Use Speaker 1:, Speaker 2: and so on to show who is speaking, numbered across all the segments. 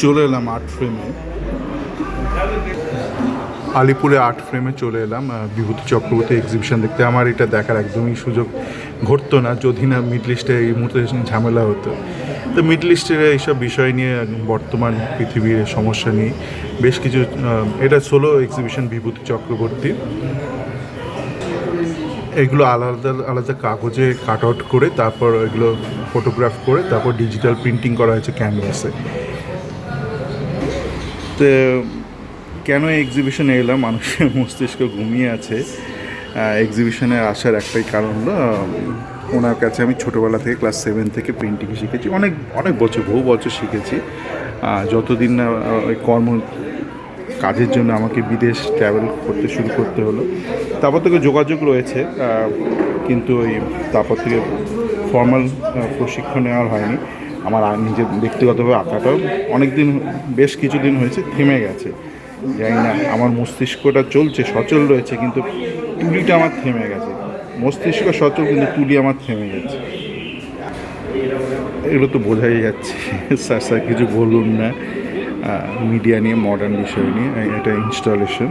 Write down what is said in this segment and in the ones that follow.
Speaker 1: চলে এলাম আর্ট ফ্রেমে, আলিপুরে আর্ট ফ্রেমে চলে এলাম বিভূতি চক্রবর্তী এক্সিবিশন দেখতে। আমার এটা দেখার একদমই সুযোগ ঘটতো না যদি না মিডল ইস্টে এই মুহূর্তে ঝামেলা হতো। তো মিডল ইস্টের এইসব বিষয় নিয়ে বর্তমান পৃথিবীর সমস্যা নিয়ে বেশ কিছু, এটা সোলো এক্সিবিশন বিভূতি চক্রবর্তী। এগুলো আলাদা আলাদা কাগজে কাট আউট করে তারপর এগুলো ফটোগ্রাফ করে তারপর ডিজিটাল প্রিন্টিং করা হয়েছে ক্যানভাসে। তো কেন এক্সিবিশনে এলাম? মানুষের মস্তিষ্ক ঘুমিয়ে আছে। এক্সিবিশনে আসার একটাই কারণ হলো, ওনার কাছে আমি ছোটোবেলা থেকে ক্লাস 7 থেকে প্রিন্টিং শিখেছি, অনেক অনেক বছর, বহু বছর শিখেছি। যতদিন না ওই কাজের জন্য আমাকে বিদেশ ট্রাভেল করতে শুরু করতে হলো, তারপর থেকে যোগাযোগ রয়েছে, কিন্তু ওই তারপর থেকে ফর্মাল প্রশিক্ষণ নেওয়ার হয়নি। আমার নিজের ব্যক্তিগতভাবে আঁকাটাও অনেক দিন, বেশ কিছুদিন হয়েছে থেমে গেছে। জানি না, আমার মস্তিষ্কটা চলছে, সচল রয়েছে, কিন্তু তুলিটা আমার থেমে গেছে। মস্তিষ্ক সচল কিন্তু তুলি আমার থেমে গেছে। এগুলো তো বোঝাই যাচ্ছে। স্যার কিছু বলুন না মিডিয়া নিয়ে, মডার্ন বিষয় নিয়ে। এটা ইনস্টলেশন।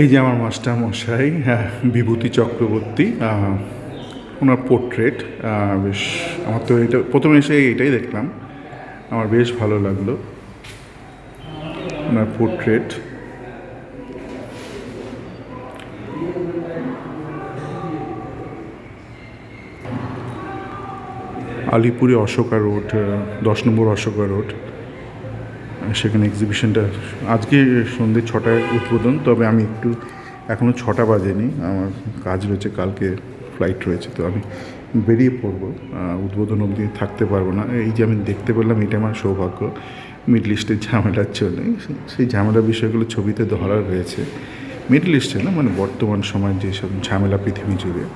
Speaker 1: এই যে আমার মাস্টার মশাই বিভূতি চক্রবর্তী, ওনার পোর্ট্রেট। বেশ, আমার তো এটা প্রথমে এসে এটাই দেখলাম, আমার বেশ ভালো লাগলো ওনার পোর্ট্রেট। আলিপুরে অশোকা রোড, 10 নম্বর অশোকা রোড, সেখানে এক্সিবিশনটা আজকে সন্ধ্যে 6টায় উদ্বোধন। তবে আমি একটু, এখনও 6টা বাজেনি, আমার কাজ রয়েছে, কালকে ফ্লাইট রয়েছে, তো আমি বেরিয়ে পড়বো। উদ্বোধন অবধি থাকতে পারবো না। এই যে আমি দেখতে পেলাম, এটা আমার সৌভাগ্য। মিডল ইস্টের ঝামেলার জন্য সেই ঝামেলার বিষয়গুলো ছবিতে ধরা রয়েছে। মিডল ইস্টে না, মানে বর্তমান সময়ের যেসব ঝামেলা পৃথিবী জুড়ে।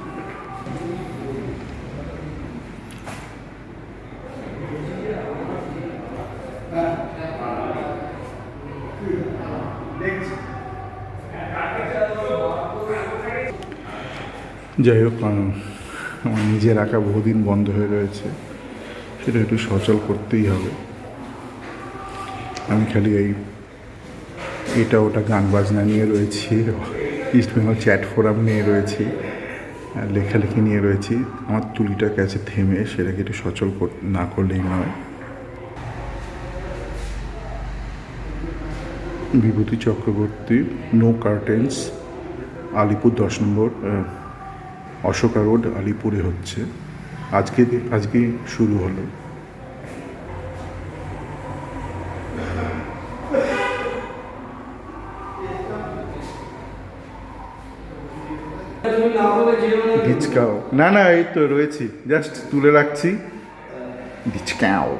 Speaker 1: যাই হোক, আমার নিজের আঁকা বহুদিন বন্ধ হয়ে রয়েছে, সেটা একটু সচল করতেই হবে। আমি খালি এটা ওটা গান বাজনা নিয়ে রয়েছি, ইস্ট বেঙ্গল চ্যাট ফোরাম নিয়ে রয়েছি, লেখালেখি নিয়ে রয়েছি। আমার তুলিটার কাছে থেমে সেটাকে একটু সচল না করলেই নয়। বিভূতি চক্রবর্তী, নো কার্টেন্স, আলিপুর 10 নম্বর অশোকা রোড, আলিপুরে হচ্ছে। আজকে শুরু হলো। ডিচকাও না, না, এই তো রয়েছি, জাস্ট তুলে রাখছি। ডিচকাও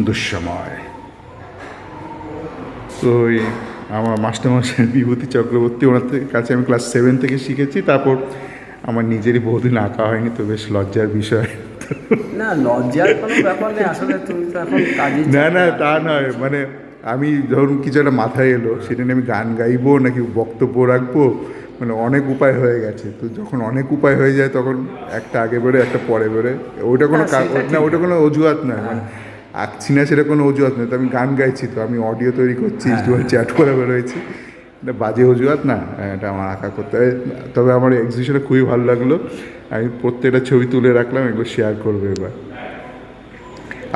Speaker 1: দুঃসময়। তো আমার মাস্টারমশাই বিভূতি চক্রবর্তী, ওনার কাছে আমি ক্লাস 7 থেকে শিখেছি। তারপর আমার নিজেরই বহুদিন আঁকা হয়নি, তো বেশ লজ্জার বিষয়।
Speaker 2: না, লজ্জার কোনো ব্যাপার নেই, আসলে তুমি তো এখন কাজে।
Speaker 1: না, তা নয়, মানে আমি ধরুন কিছু একটা মাথায় এলো, সেটা নিয়ে আমি গান গাইবো নাকি বক্তব্য রাখবো, মানে অনেক উপায় হয়ে গেছে। তো যখন অনেক উপায় হয়ে যায়, তখন একটা আগে বেরোয়, একটা পরে বেরোয়। ওইটা কোনো না, ওইটা কোনো অজুহাত নয়, মানে আঁকছি না সেটা কোনো অজুহাত নয়। তো আমি গান গাইছি, তো আমি অডিও তৈরি করছি, চ্যাট করে বেরোয়েছি, এটা বাজে অজুহাত না। এটা আমার আঁকা করতে হয়। তবে আমার এক্সিবিশনে খুবই ভালো লাগলো। আমি প্রত্যেকটা ছবি তুলে রাখলাম, এগুলো শেয়ার করবো এবার।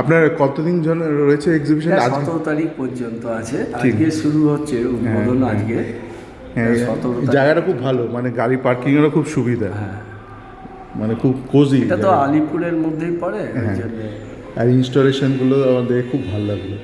Speaker 1: আপনার কতদিন জন রয়েছে এক্সিবিশন?
Speaker 2: 17 তারিখ পর্যন্ত আছে, আজকে শুরু হচ্ছে উদ্বোধন। আজকে
Speaker 1: জায়গাটা খুব ভালো, মানে গাড়ি পার্কিংয়েরও খুব সুবিধা, মানে খুব কোজি।
Speaker 2: এটা তো আলিপুরের মধ্যেই পড়ে,
Speaker 1: আর ইনস্টলেশনগুলো আমাদের খুব ভালো লাগলো।